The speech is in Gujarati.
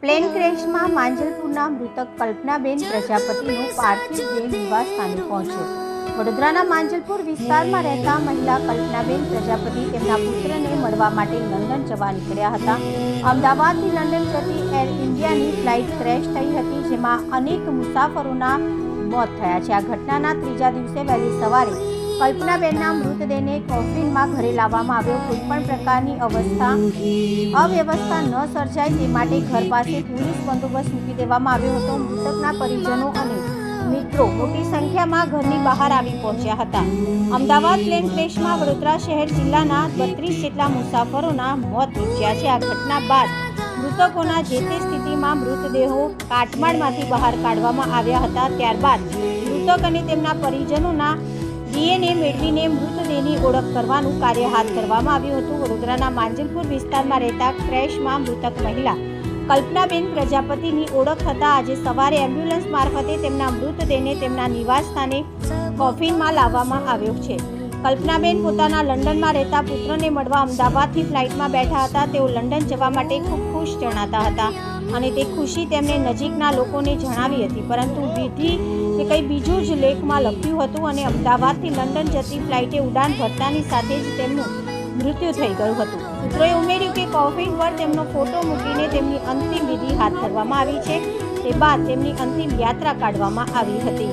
પ્લેન ક્રેશમાં માંજલપુરના મૃતક કલ્પનાબેન પ્રજાપતિનો પાર્થિવ દેહ નિવાસસ્થાને પહોંચ્યો। વડોદરાના માંજલપુર વિસ્તારમાં રહેતા મહિલા કલ્પનાબેન પ્રજાપતિ તેમના પુત્રને મળવા માટે લંડન જવા નીકળ્યા હતા। અમદાવાદથી લંડન જતી એર ઇન્ડિયાની ફ્લાઇટ ક્રેશ થઈ હતી, જેમાં અનેક મુસાફરોના મોત થયા છે। આ ઘટનાના ત્રીજા દિવસે વહેલી સવારે કલ્પનાબેનના મૃતદેહને કોફિનમાં ઘરે લાવવામાં આવ્યો। કોઈપણ પ્રકારની અવ્યવસ્થા ન સર્જાય તે માટે ઘર પાસે પોલીસ બંદોબસ્ત મૂકી દેવામાં આવ્યો હતો। મૃતકના પરિજનો અને મિત્રો મોટી સંખ્યામાં ઘરની બહાર આવી પહોંચ્યા હતા। અમદાવાદ પ્લેન ક્રેશમાં વડોદરા શહેર જિલ્લાના 32 જેટલા મુસાફરોના મોત નીપજ્યા છે। આ ઘટના બાદ મૃતકોના જે તે સ્થિતિમાં મૃતદેહો કાટમાળમાંથી બહાર કાઢવામાં આવ્યા હતા। ત્યારબાદ મૃતક અને તેમના પરિજનોના ડીએનએ મેળવીને મૃતદેહની ઓળખ કરવાનું કાર્ય હાથ ધરવામાં આવ્યું હતું। વડોદરાના માંજલપુર વિસ્તારમાં રહેતા ક્રેશમાં મૃતક મહિલા કલ્પનાબેન પ્રજાપતિની ઓળખ થતાં આજે સવારે એમ્બ્યુલન્સ મારફતે તેમના મૃતદેહને તેમના નિવાસ સ્થાને કોફિનમાં લાવવામાં આવ્યો છે। કલ્પનાબેન પોતાના લંડનમાં રહેતા પુત્રને મળવા અમદાવાદથી ફ્લાઇટમાં બેઠા હતા। તેઓ લંડન જવા માટે ખૂબ ખુશ જણાતા હતા અને તે ખુશી તેમને નજીકના લોકોને જણાવી હતી, પરંતુ વિધિ કે કંઈ બીજું જ લેખમાં લખ્યું હતું અને અમદાવાદથી લંડન જતી ફ્લાઇટે ઉડાન ભરતાની સાથે જ તેમનું મૃત્યુ થઈ ગયું હતું। સૂત્રોએ ઉમેર્યું કે કોફિન પર તેમનો ફોટો મૂકીને તેમની અંતિમ વિધિ હાથ ધરવામાં આવી છે। તે બાદ તેમની અંતિમ યાત્રા કાઢવામાં આવી હતી।